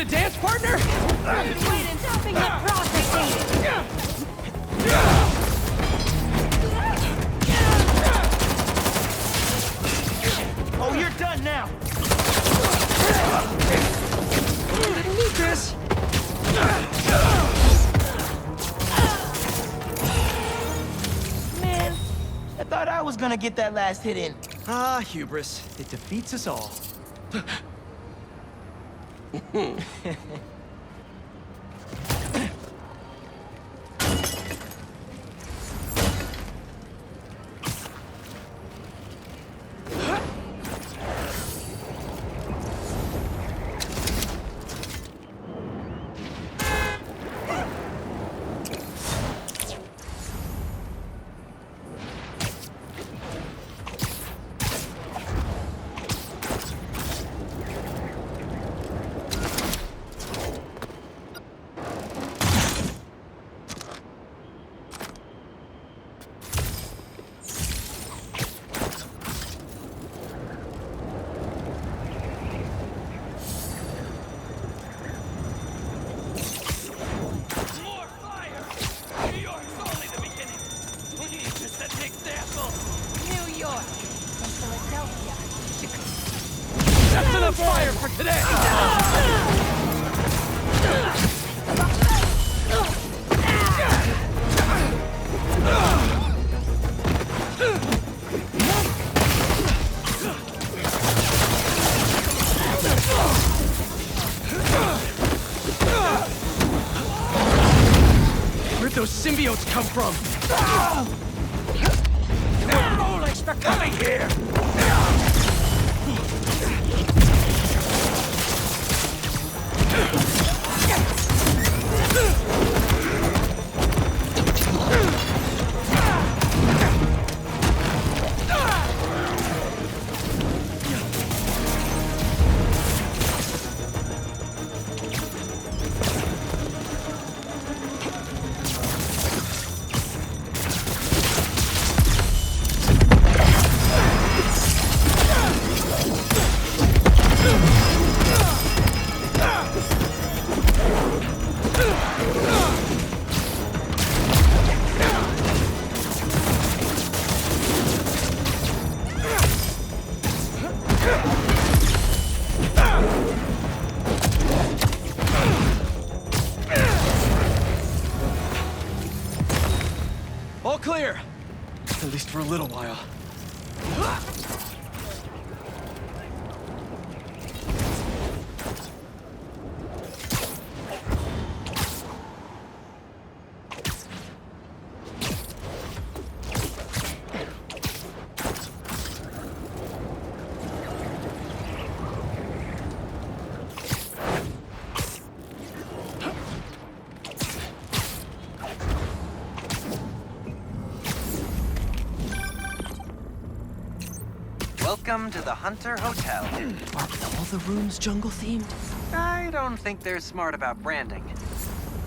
a dance partner? Wait, stopping the processing! Oh, you're done now! Didn't need this. Man, I thought I was gonna get that last hit in. Ah, hubris. It defeats us all. That's enough fire for today! Where'd those symbiotes come from? Rolex for coming here! All clear. At least for a little while. Welcome to the Hunter Hotel. Are all the rooms jungle-themed? I don't think they're smart about branding.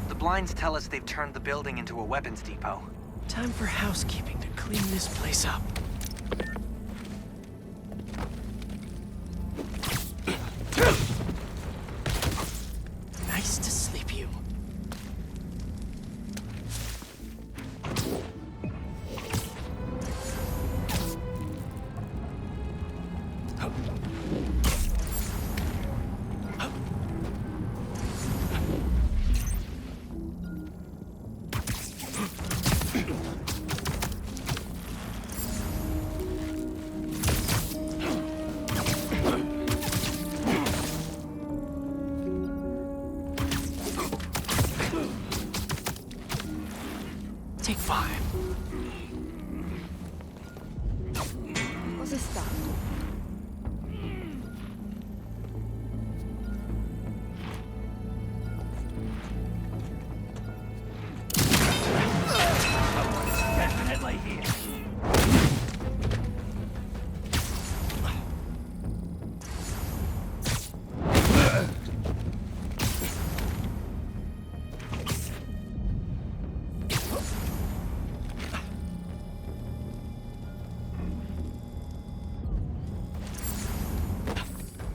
The blinds tell us they've turned the building into a weapons depot. Time for housekeeping to clean this place up. Nice to sleep, you. Take 5. Cosa sta? Definitely here.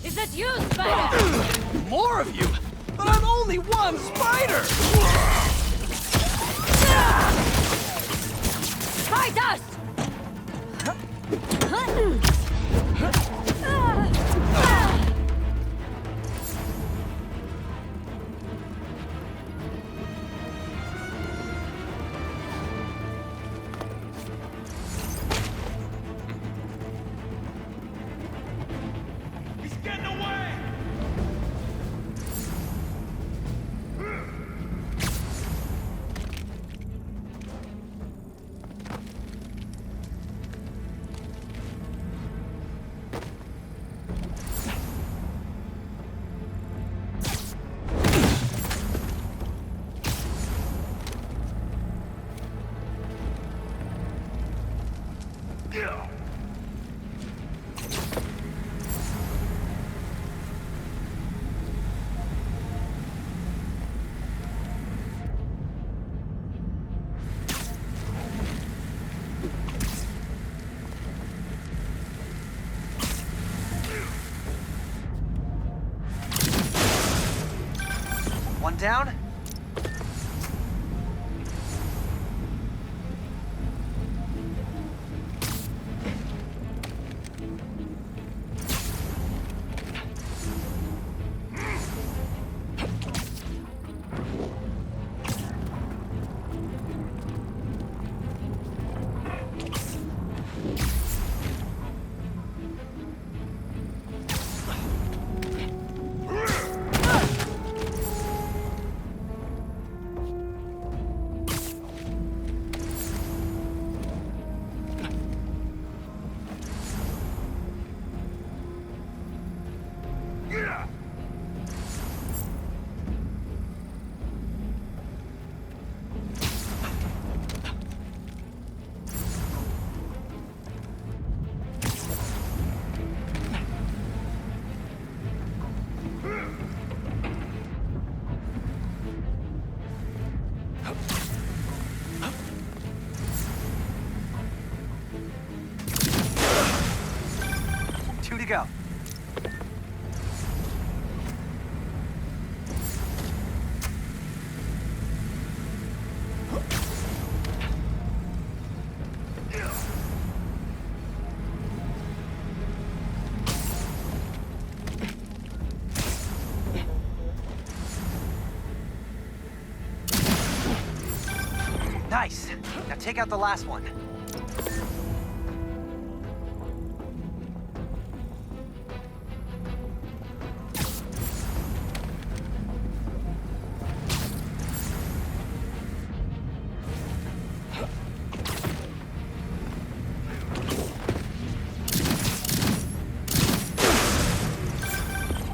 Is that you, Spider? More of you! But I'm only one spider! Fight us! He's getting away! One down? Two to go. Nice. Now take out the last one.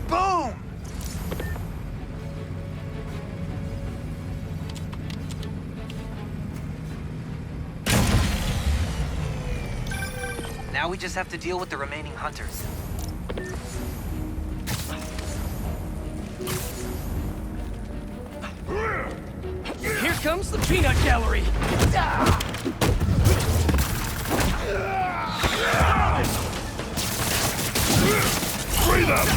Boom! Now we just have to deal with the remaining hunters. Here comes the peanut gallery! Free them!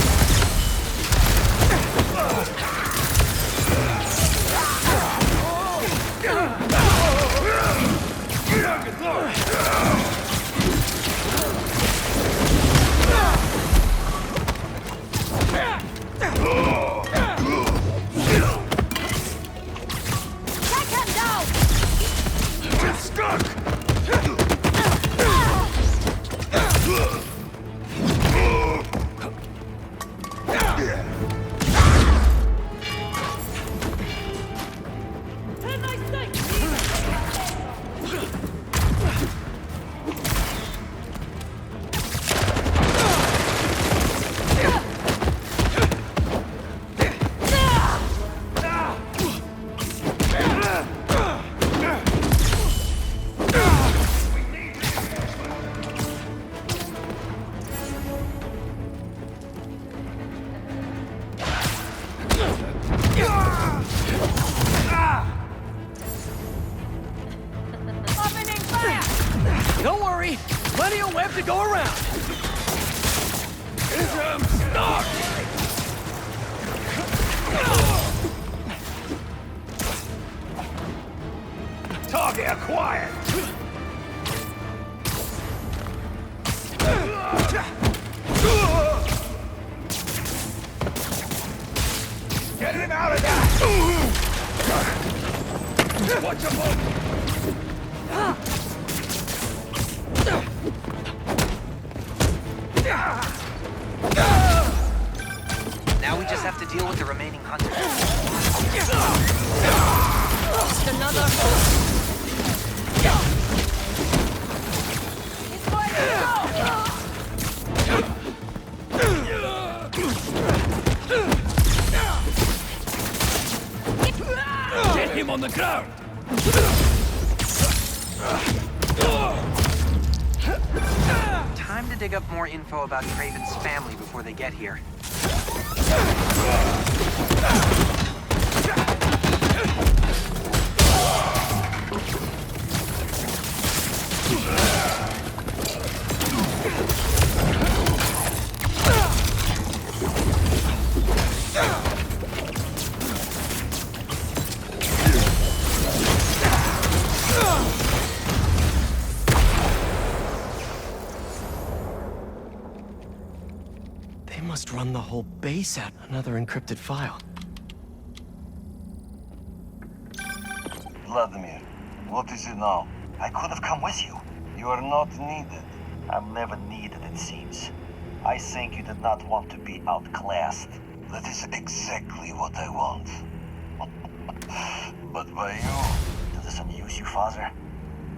Take him down! Get stuck! Turn my sight! Opening fire! Don't worry, plenty of web to go around. I'm stuck! quiet! Get him out of that! Watch your move! Now we just have to deal with the remaining hunters. Just another. It's going to go! Get him on the ground! Time to dig up more info about Craven's family before they get here. They must run the whole base at another encrypted file. Vladimir, what is it now? I could have come with you. You are not needed. I'm never needed, it seems. I think you did not want to be outclassed. That is exactly what I want. But by you, does this amuse you, father?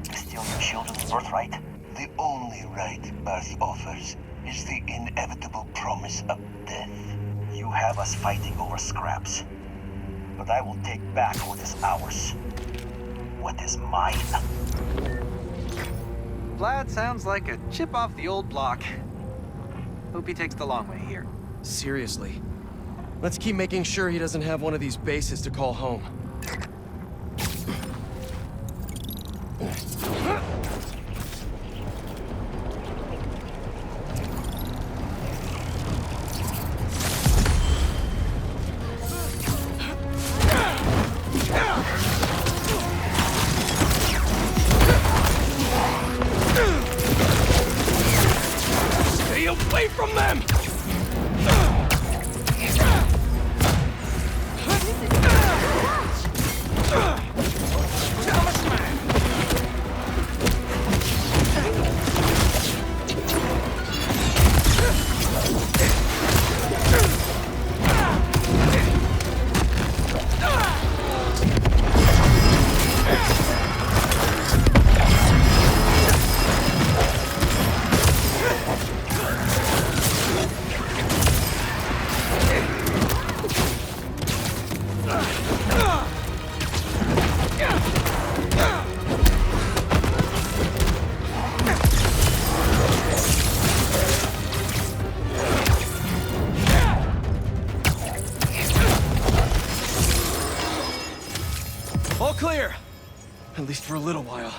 To steal your children's birthright? The only right birth offers is the inevitable promise of death. You have us fighting over scraps. But I will take back what is ours. What is mine? Vlad sounds like a chip off the old block. Hope he takes the long way here. Seriously. Let's keep making sure he doesn't have one of these bases to call home. Stay away from them! All clear. At least for a little while.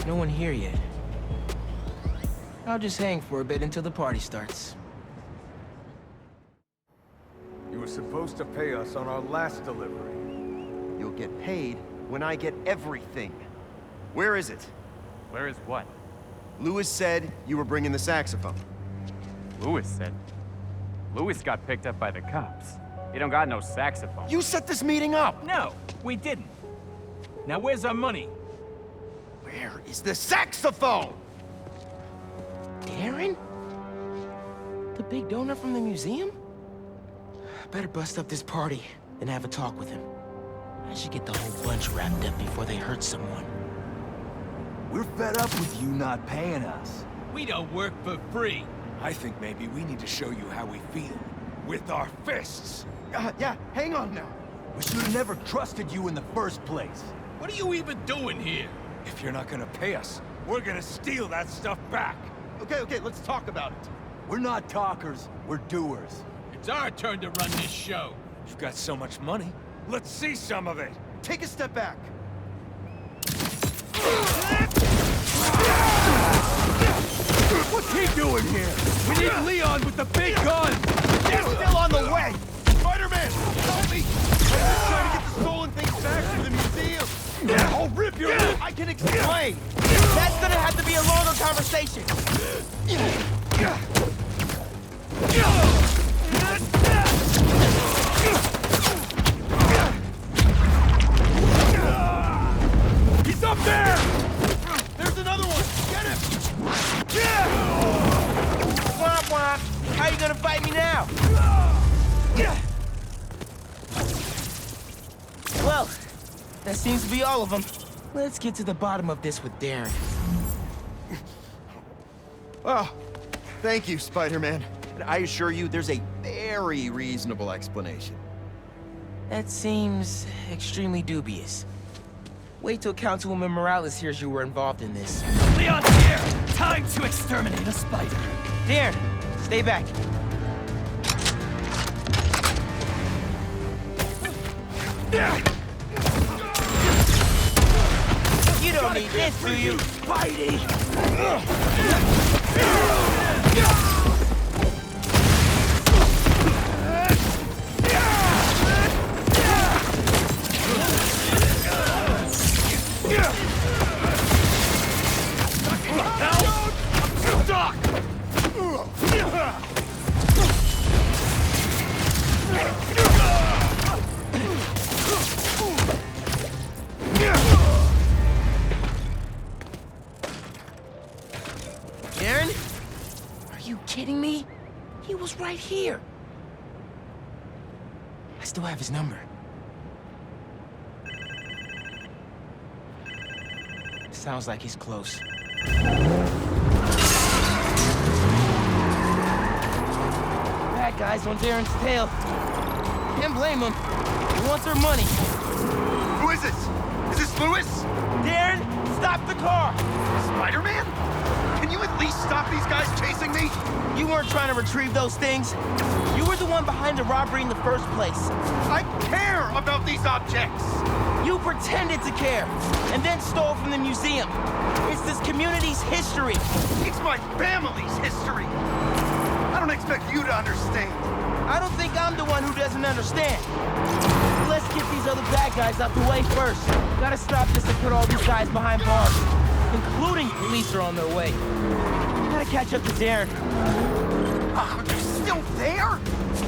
No one here yet. I'll just hang for a bit until the party starts. was supposed to pay us on our last delivery. You'll get paid when I get everything. Where is it? Where is what? Lewis said you were bringing the saxophone. Lewis said. Lewis got picked up by the cops. He don't got no saxophone. You set this meeting up! No, we didn't. Now where's our money? Where is the saxophone? Darren? The big donor from the museum? Better bust up this party and have a talk with him. I should get the whole bunch wrapped up before they hurt someone. We're fed up with you not paying us. We don't work for free. I think maybe we need to show you how we feel. With our fists. Yeah, hang on now. We should have never trusted you in the first place. What are you even doing here? If you're not gonna pay us, we're gonna steal that stuff back. Okay, let's talk about it. We're not talkers, we're doers. It's our turn to run this show. You've got so much money. Let's see some of it. Take a step back. What's he doing here? We need Leon with the big gun! He's still on the way! Spider-Man, help me! I'm just trying to get the stolen things back to the museum! I'll rip your... I can explain! That's gonna have to be a longer conversation. He's up there! There's another one! Get him! Womp womp. How you gonna fight me now? Well, that seems to be all of them. Let's get to the bottom of this with Darren. Oh, thank you, Spider-Man. And I assure you, there's a very reasonable explanation. That seems extremely dubious. Wait till Councilwoman Morales hears you were involved in this. Leon's here! Time to exterminate a spider. Darren, stay back. You don't need this, do you? Spidey! Darren? Are you kidding me? He was right here. I still have his number. Sounds like he's close. Bad guys on Darren's tail. Can't blame him. He wants our money. Who is this? Is this Lewis? Darren, stop the car! Spider-Man? Can you at least stop these guys chasing me? You weren't trying to retrieve those things. You were the one behind the robbery in the first place. I care about these objects! You pretended to care, and then stole from the museum. It's this community's history. It's my family's history! I don't expect you to understand. I don't think I'm the one who doesn't understand. Let's get these other bad guys out the way first. Gotta stop this and put all these guys behind bars. Including police are on their way. Gotta catch up to Darren. Are you still there?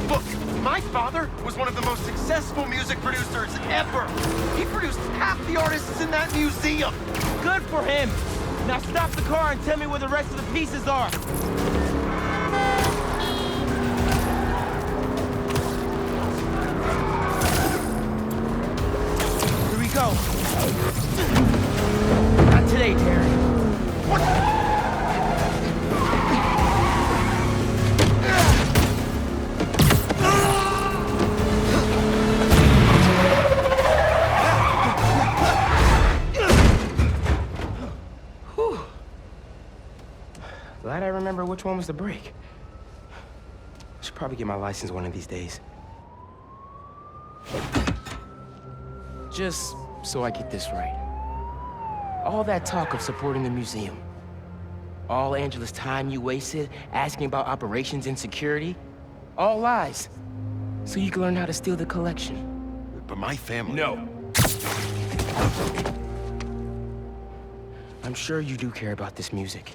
Look, my father was one of the most successful music producers ever. He produced half the artists in that museum. Good for him. Now stop the car and tell me where the rest of the pieces are. Here we go. Not today, Darren. What? Glad I remember which one was the brake. Should probably get my license one of these days. Just so I get this right. All that talk of supporting the museum. All Angela's time you wasted asking about operations and security. All lies. So you can learn how to steal the collection. But my family... No. I'm sure you do care about this music.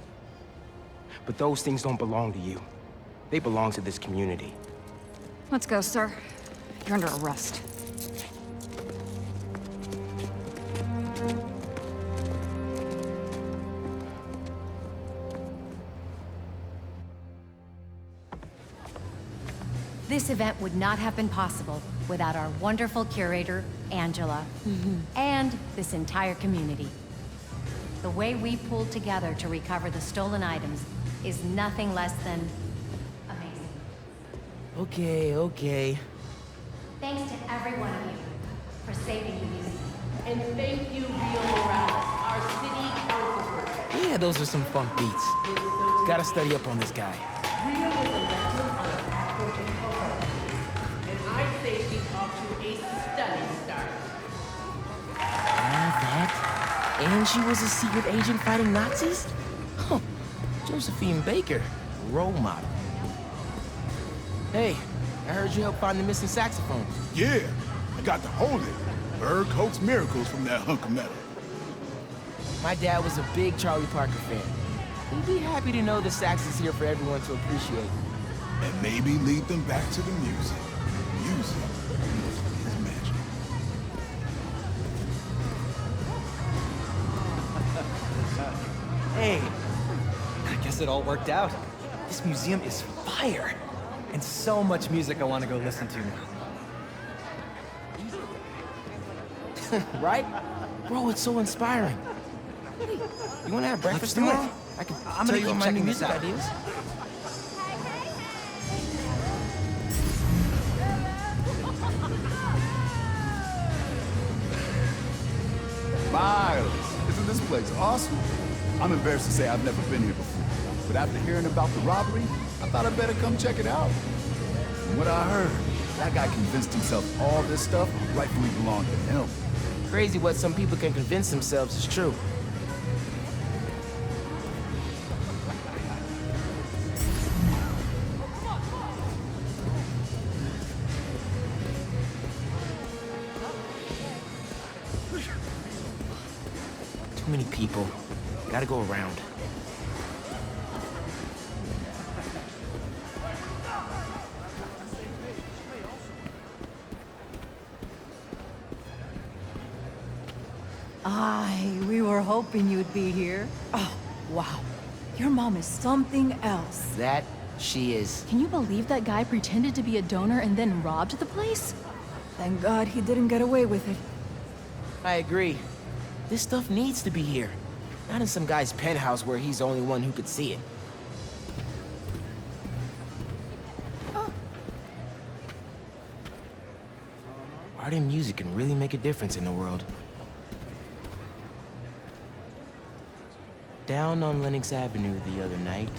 But those things don't belong to you. They belong to this community. Let's go, sir. You're under arrest. This event would not have been possible without our wonderful curator, Angela, and this entire community. The way we pulled together to recover the stolen items is nothing less than amazing. Okay. Thanks to every one of you for saving the museum. And thank you, Rio Morales, our city council person. Yeah, those are some funk beats. Gotta study up on this guy. Rio was elected on a platform in Colorado, and I'd say she's off to a stunning start. That? And she was a secret agent fighting Nazis? Huh. Josephine Baker, role model. Hey, I heard you helped find the missing saxophone. Yeah, I got to hold it. Heard coax miracles from that hunk of metal. My dad was a big Charlie Parker fan. He'd be happy to know the sax is here for everyone to appreciate. And maybe lead them back to the music. Music is magic. Hey, I guess it all worked out. This museum is fire. And so much music I want to go listen to now. Right? Bro, it's so inspiring. You wanna have breakfast Let's do it. tomorrow? I can I'm tell gonna you go my new checking this music out. ideas. Miles, isn't this place awesome? I'm embarrassed to say I've never been here before. But after hearing about the robbery, I thought I'd better come check it out. From what I heard, that guy convinced himself all this stuff rightfully belonged to him. Crazy what some people can convince themselves is true. Too many people. Gotta go around. We were hoping you'd be here. Oh, wow. Your mom is something else. That she is. Can you believe that guy pretended to be a donor and then robbed the place? Thank God he didn't get away with it. I agree. This stuff needs to be here. Not in some guy's penthouse where he's the only one who could see it. Art and music can really make a difference in the world. Down on Lenox Avenue the other night,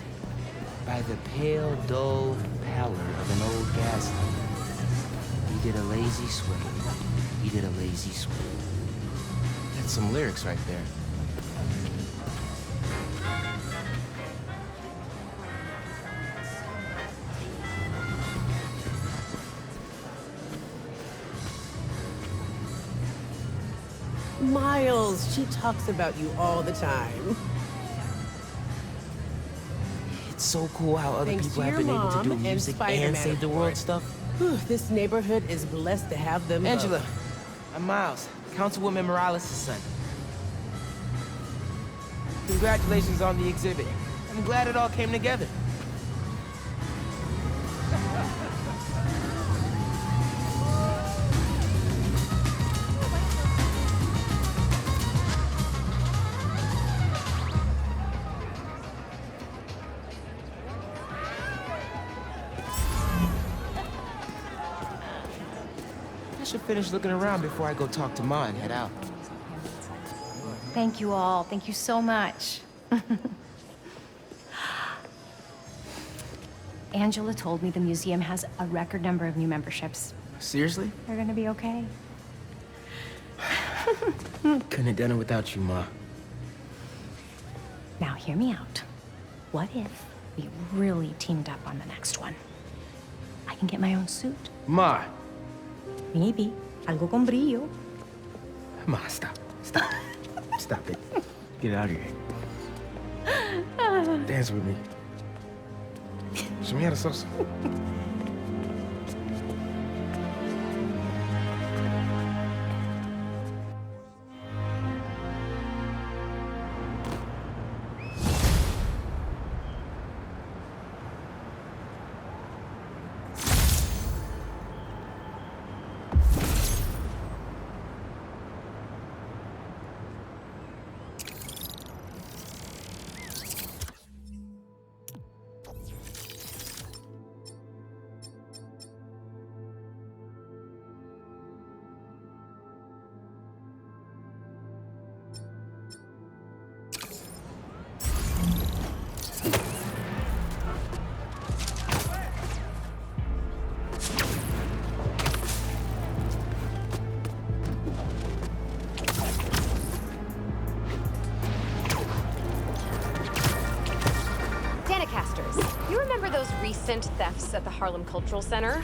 by the pale, dull pallor of an old gas lamp, he did a lazy swing. He did a lazy swing. That's some lyrics right there. Miles, she talks about you all the time. It's so cool how other Thanks people to have your been able to mom do and music Spider-Man, and save the of world course. stuff. Whew, this neighborhood is blessed to have them Angela, both. I'm Miles, Councilwoman Morales' son. Congratulations on the exhibit. I'm glad it all came together. I should finish looking around before I go talk to Ma and head out. Thank you all. Thank you so much. Angela told me the museum has a record number of new memberships. Seriously? They're gonna be okay. Couldn't have done it without you, Ma. Now hear me out. What if we really teamed up on the next one? I can get my own suit. Ma. Maybe. Algo con brillo. Ma, stop. Stop. Stop it. Get out of here. Dance with me. Show me how to salsa. You remember those recent thefts at the Harlem Cultural Center?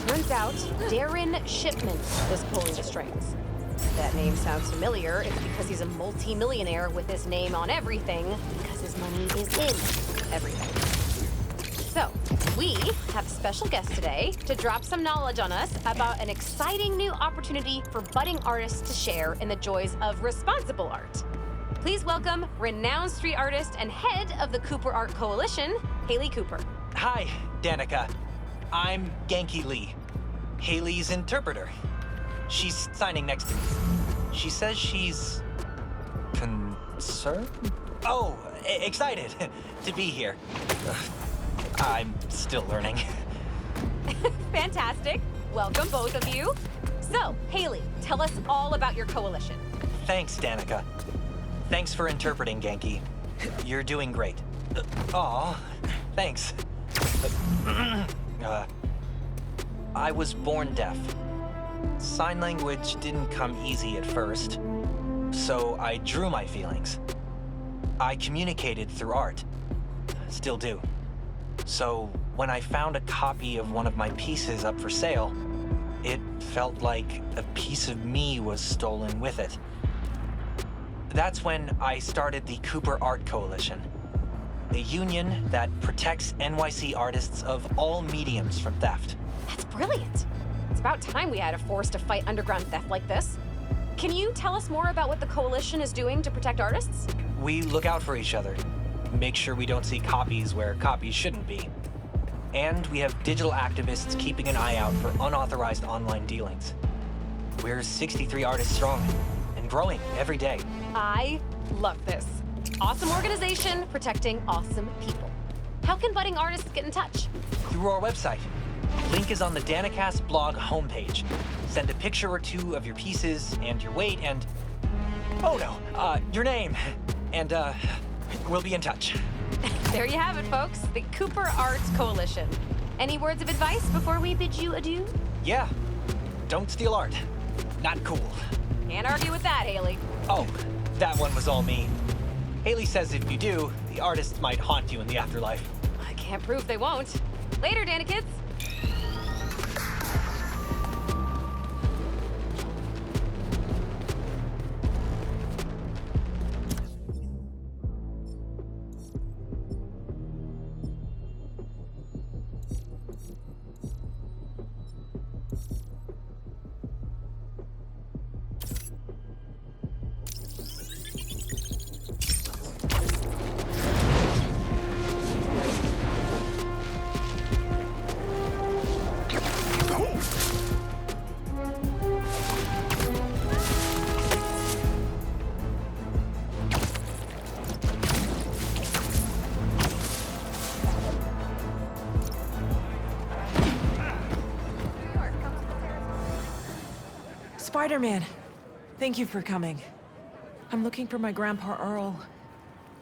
Turns out Darren Shipman was pulling the strings. If that name sounds familiar, it's because he's a multi-millionaire with his name on everything, because his money is in everything. So, we have a special guest today to drop some knowledge on us about an exciting new opportunity for budding artists to share in the joys of responsible art. Please welcome renowned street artist and head of the Cooper Art Coalition, Haley Cooper. Hi, Danica. I'm Genki Lee, Haley's interpreter. She's signing next to me. She says she's... concerned? Oh, excited to be here. I'm still learning. Fantastic. Welcome, both of you. So, Haley, tell us all about your coalition. Thanks, Danica. Thanks for interpreting, Genki. You're doing great. Aw, thanks. I was born deaf. Sign language didn't come easy at first, so I drew my feelings. I communicated through art. Still do. So when I found a copy of one of my pieces up for sale, it felt like a piece of me was stolen with it. That's when I started the Cooper Art Coalition, a union that protects NYC artists of all mediums from theft. That's brilliant. It's about time we had a force to fight underground theft like this. Can you tell us more about what the coalition is doing to protect artists? We look out for each other, make sure we don't see copies where copies shouldn't be. And we have digital activists keeping an eye out for unauthorized online dealings. We're 63 artists strong and growing every day. I love this. Awesome organization protecting awesome people. How can budding artists get in touch? Through our website. Link is on the Danicast blog homepage. Send a picture or two of your pieces and your weight and... oh no, your name. And, we'll be in touch. There you have it, folks. The Cooper Arts Coalition. Any words of advice before we bid you adieu? Yeah. Don't steal art. Not cool. Can't argue with that, Haley. Oh, that one was all me. Haley says if you do, the artists might haunt you in the afterlife. I can't prove they won't. Later, Danikids. Spider-Man, thank you for coming. I'm looking for my Grandpa Earl.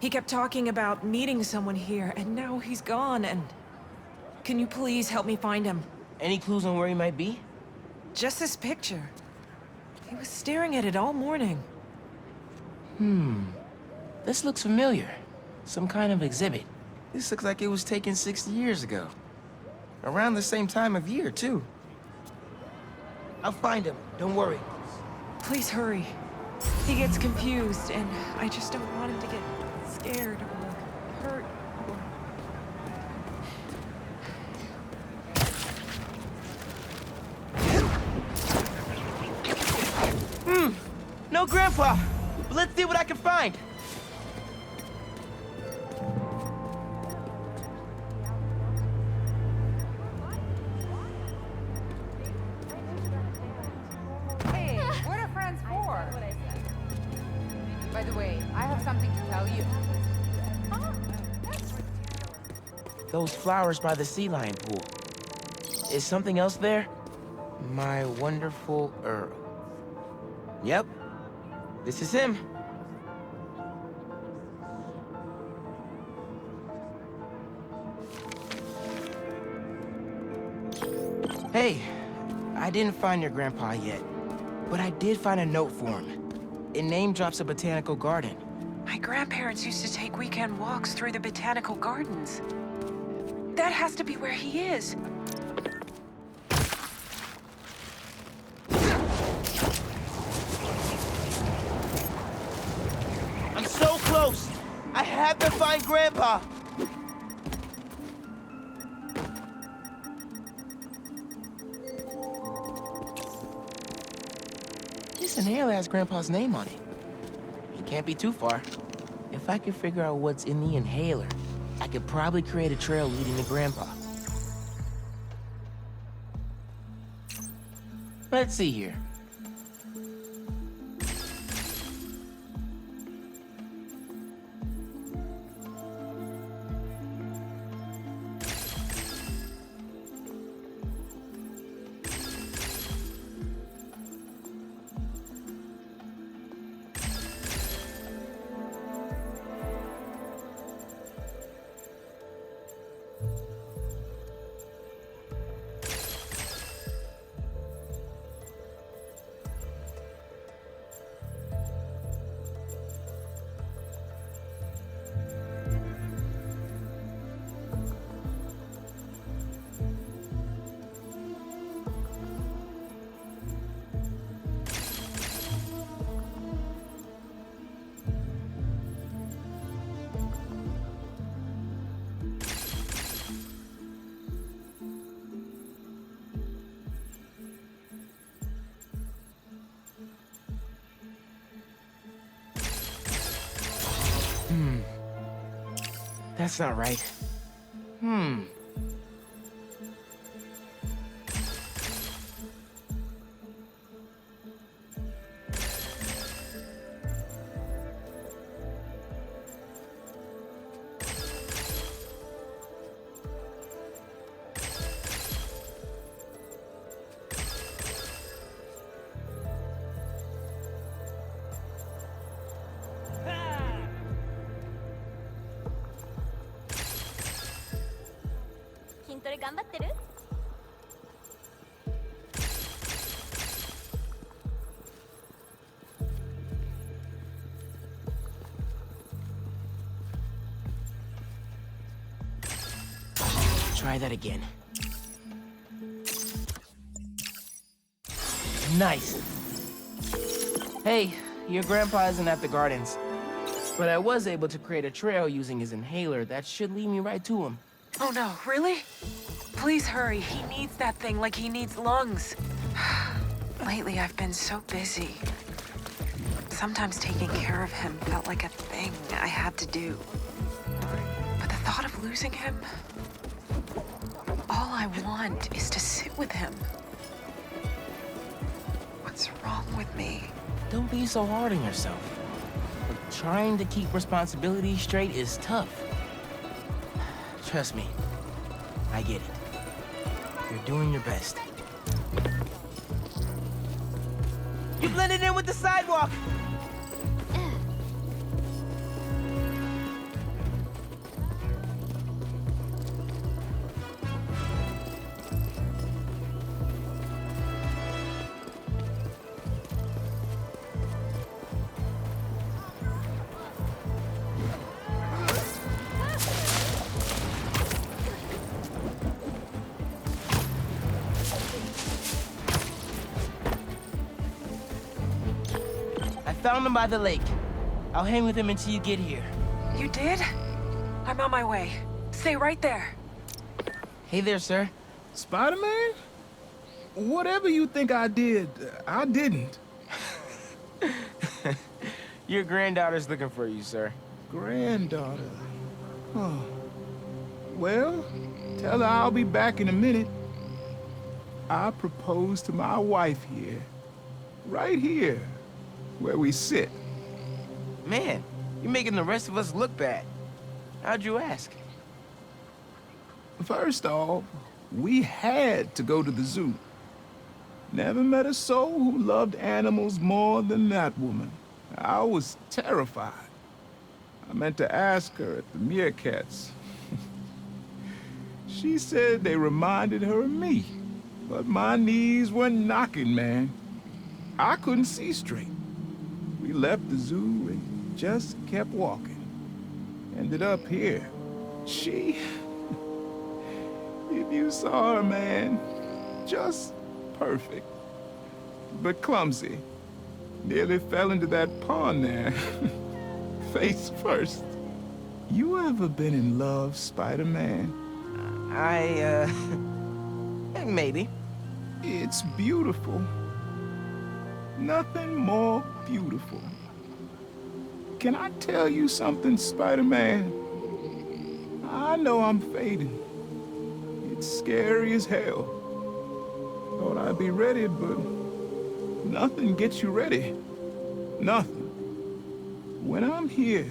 He kept talking about meeting someone here, and now he's gone, and... Can you please help me find him? Any clues on where he might be? Just this picture. He was staring at it all morning. This looks familiar. Some kind of exhibit. This looks like it was taken 60 years ago. Around the same time of year, too. I'll find him, don't worry. Please hurry. He gets confused, and I just don't want him to get scared or hurt or... No Grandpa! But let's see what I can find. Hey, what are friends for? By the way, I have something to tell you. Those flowers by the sea lion pool. Is something else there? My wonderful Earl. Yep. This is him. Hey, I didn't find your grandpa yet, but I did find a note for him. It name drops a botanical garden. My grandparents used to take weekend walks through the botanical gardens. That has to be where he is. I'm so close! I have to find Grandpa! This inhaler has Grandpa's name on it. It can't be too far. If I can figure out what's in the inhaler, I could probably create a trail leading to Grandpa. Let's see here. That's not right. Try that again. Nice. Hey, your grandpa isn't at the gardens. But I was able to create a trail using his inhaler that should lead me right to him. Oh no, really? Please hurry. He needs that thing like he needs lungs. Lately, I've been so busy. Sometimes taking care of him felt like a thing I had to do. But the thought of losing him... all I want is to sit with him. What's wrong with me? Don't be so hard on yourself. Trying to keep responsibilities straight is tough. Trust me, I get it. You're doing your best. You blended in with the sidewalk! found him by the lake. I'll hang with him until you get here. You did? I'm on my way. Stay right there. Hey there, sir. Spider-Man? Whatever you think I did, I didn't. Your granddaughter's looking for you, sir. Granddaughter. Oh. Well, tell her I'll be back in a minute. I proposed to my wife here. Right here, where we sit. Man, you're making the rest of us look bad. How'd you ask? First off, we had to go to the zoo. Never met a soul who loved animals more than that woman. I was terrified. I meant to ask her at the meerkats. She said they reminded her of me, but my knees were knocking, man. I couldn't see straight. We left the zoo and just kept walking. Ended up here. She... If you saw her, man, just perfect. But clumsy. Nearly fell into that pond there. Face first. You ever been in love, Spider-Man? Maybe. It's beautiful. Nothing more beautiful. Can I tell you something, Spider-Man? I know I'm fading. It's scary as hell. Thought I'd be ready, but nothing gets you ready. Nothing. When I'm here,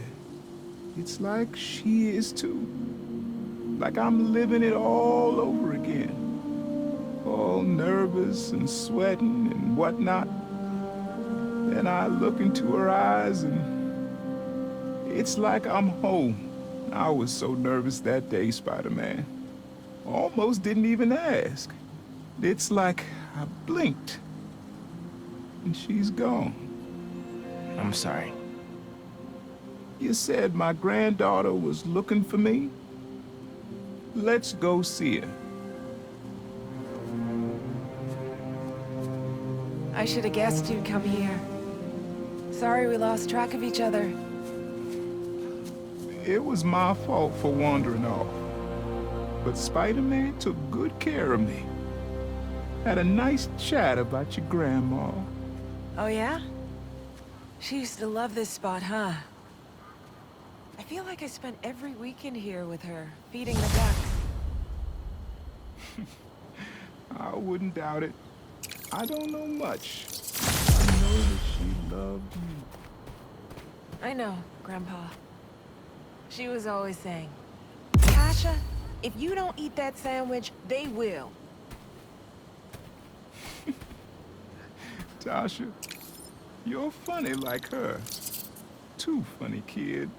it's like she is too. Like I'm living it all over again. All nervous and sweating and whatnot. Then I look into her eyes and it's like I'm home. I was so nervous that day, Spider-Man. Almost didn't even ask. It's like I blinked and she's gone. I'm sorry. You said my granddaughter was looking for me? Let's go see her. I should have guessed you'd come here. Sorry we lost track of each other. It was my fault for wandering off. But Spider-Man took good care of me. Had a nice chat about your grandma. Oh, yeah? She used to love this spot, huh? I feel like I spent every weekend here with her, feeding the ducks. I wouldn't doubt it. I don't know much. I know that she loved you. I know, Grandpa. She was always saying, Tasha, if you don't eat that sandwich, they will. Tasha, you're funny like her. Too funny, kid.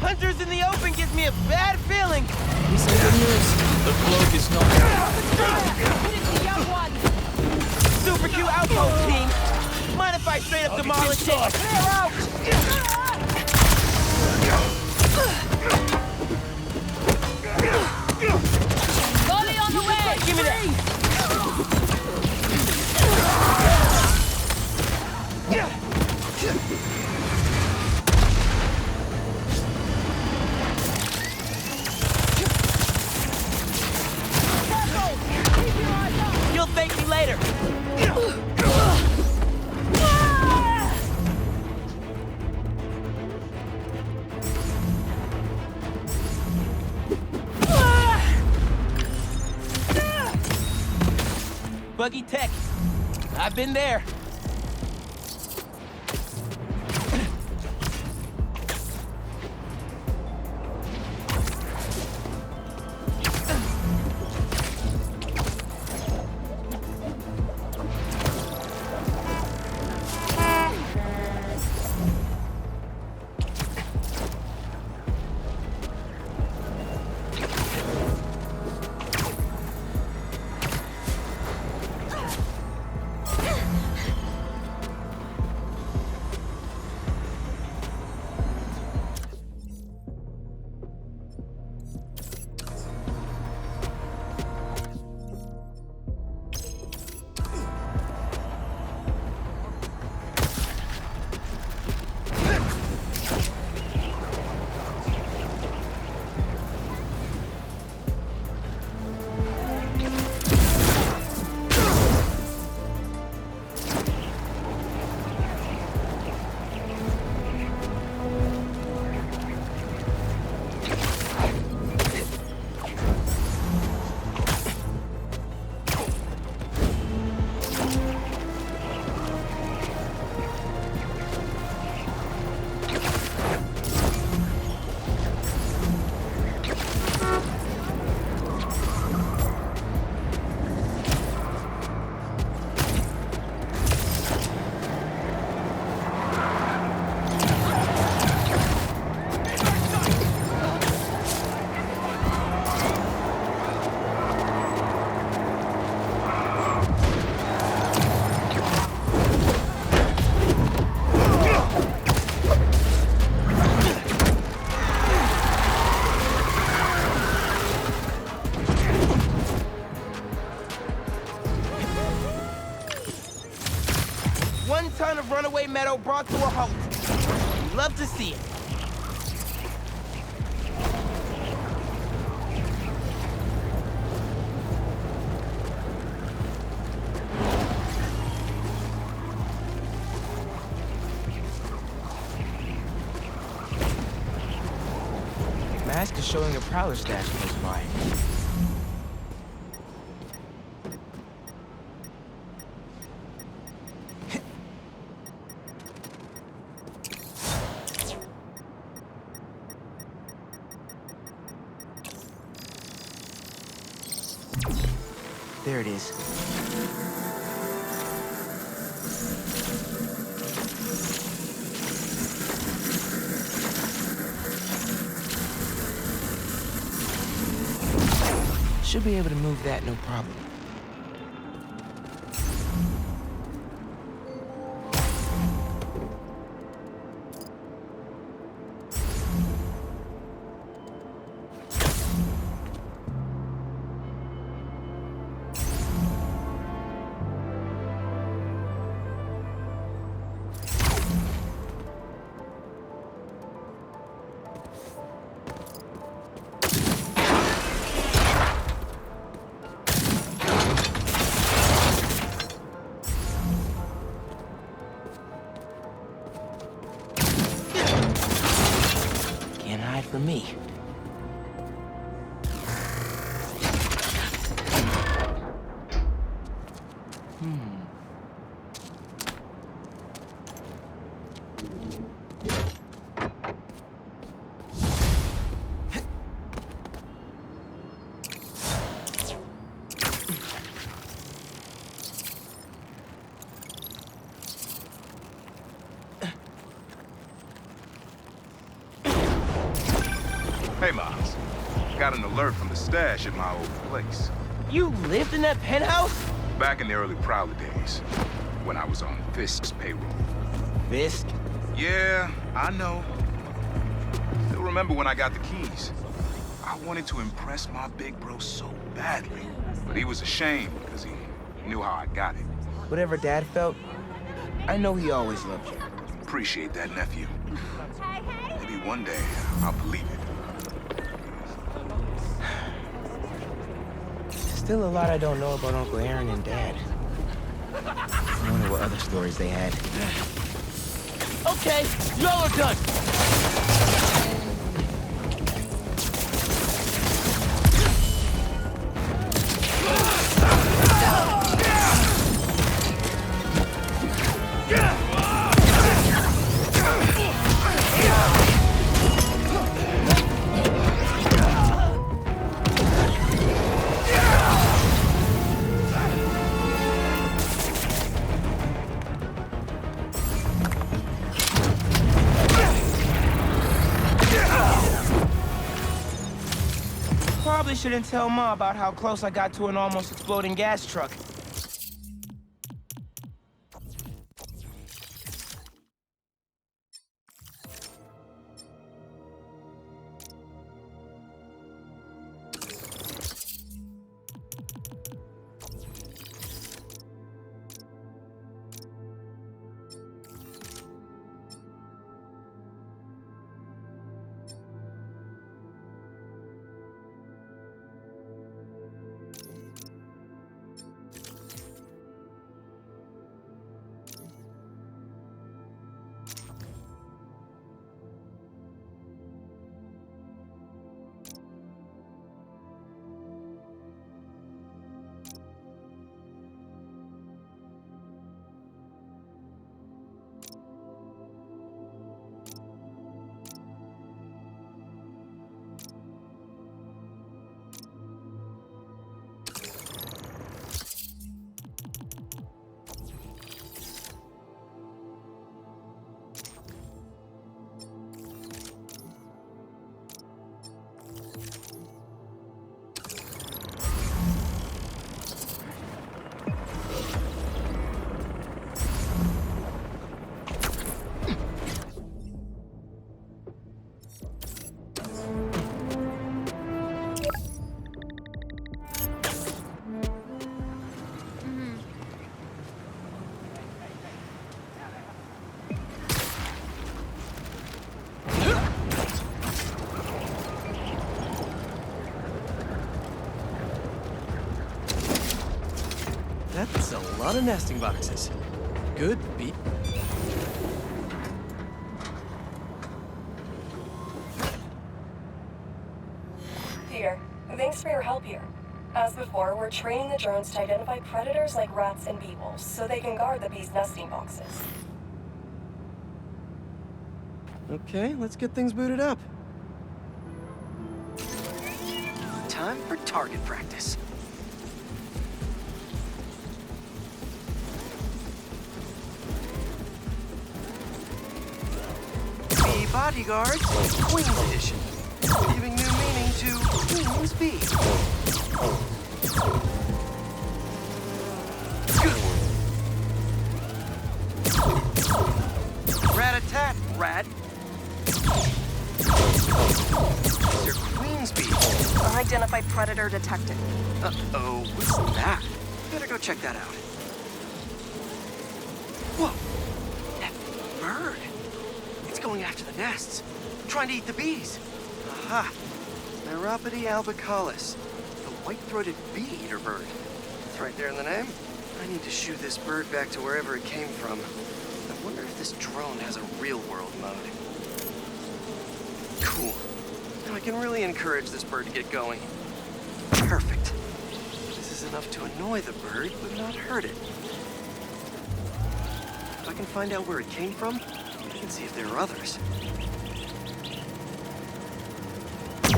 Hunters in the open gives me a bad feeling. We say good news. The cloak is not Super Q outpost team. Mind if I straight up demolish it? Clear out! Volley on the way! Give me that! You'll thank me later. Buggy tech. I've been there. Ton of runaway metal brought to a halt. We'd love to see it. Mask is showing a prowler stash close by. There it is. Should be able to move that, no problem. For me. Hey, Miles. Got an alert from the stash at my old place. You lived in that penthouse? Back in the early Prowler days, when I was on Fisk's payroll. Fisk? Yeah, I know. Still remember when I got the keys. I wanted to impress my big bro so badly, but he was ashamed because he knew how I got it. Whatever Dad felt, I know he always loved you. Appreciate that, nephew. Maybe one day I'll believe it. Still a lot I don't know about Uncle Aaron and Dad. I wonder what other stories they had. Okay, y'all are done. Probably shouldn't tell Ma about how close I got to an almost exploding gas truck. That's a lot of nesting boxes. Good beat. Peter, thanks for your help here. As before, we're training the drones to identify predators like rats and bee wolves, so they can guard the bees' nesting boxes. Okay, let's get things booted up. Time for target practice. Bee bodyguards, Queen's Edition. Giving new meaning to Queen's Bee. Good. Rat-a-tat, rat. These are Queen's Bees. Unidentified predator detected. Uh-oh, what's that? Better go check that out. Whoa! That bird! It's going after the nests, trying to eat the bees. Aha! Neuropody albicollis, the white-throated bee-eater bird. It's right there in the name. I need to shoo this bird back to wherever it came from. I wonder if this drone has a real-world mode. Cool. Now I can really encourage this bird to get going. Perfect. This is enough to annoy the bird, but not hurt it. If I can find out where it came from, I can see if there are others.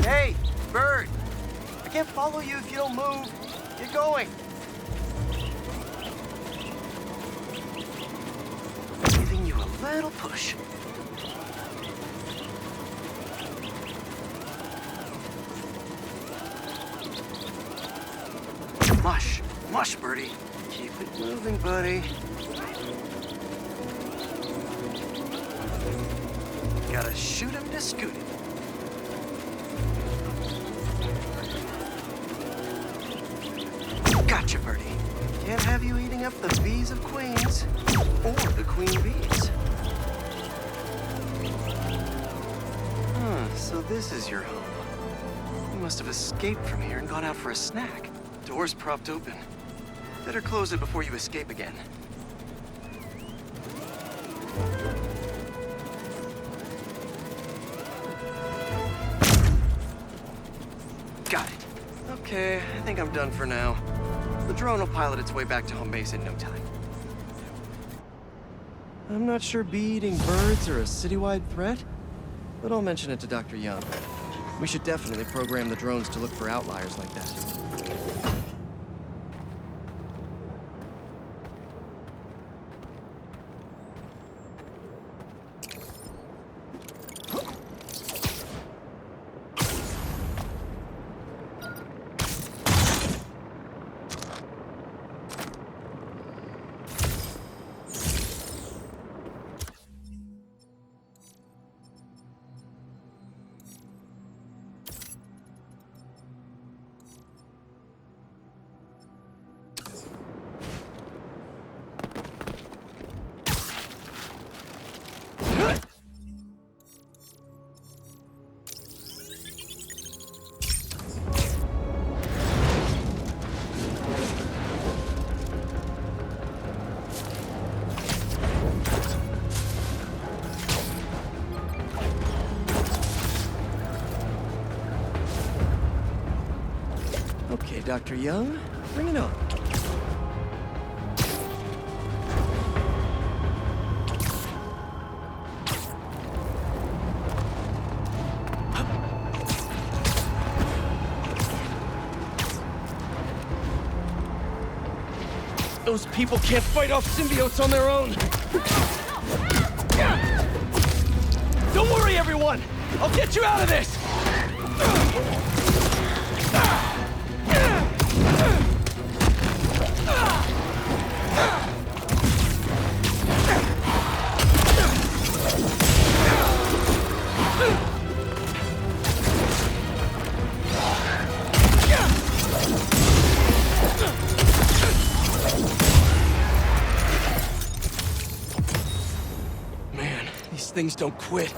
Hey, bird! I can't follow you if you don't move. Get going. Giving you a little push. Mush, Birdie. Keep it moving, buddy. Gotta shoot him to scoot him. Gotcha, Birdie. Can't have you eating up the bees of queens, or the queen bees. So this is your home. You must have escaped from here and gone out for a snack. Door's propped open. Better close it before you escape again. Got it. Okay, I think I'm done for now. The drone will pilot its way back to home base in no time. I'm not sure bee-eating birds are a citywide threat, but I'll mention it to Dr. Young. We should definitely program the drones to look for outliers like that. Okay, Dr. Young, bring it on. Those people can't fight off symbiotes on their own. Don't worry, everyone! I'll get you out of this! Man, these things don't quit.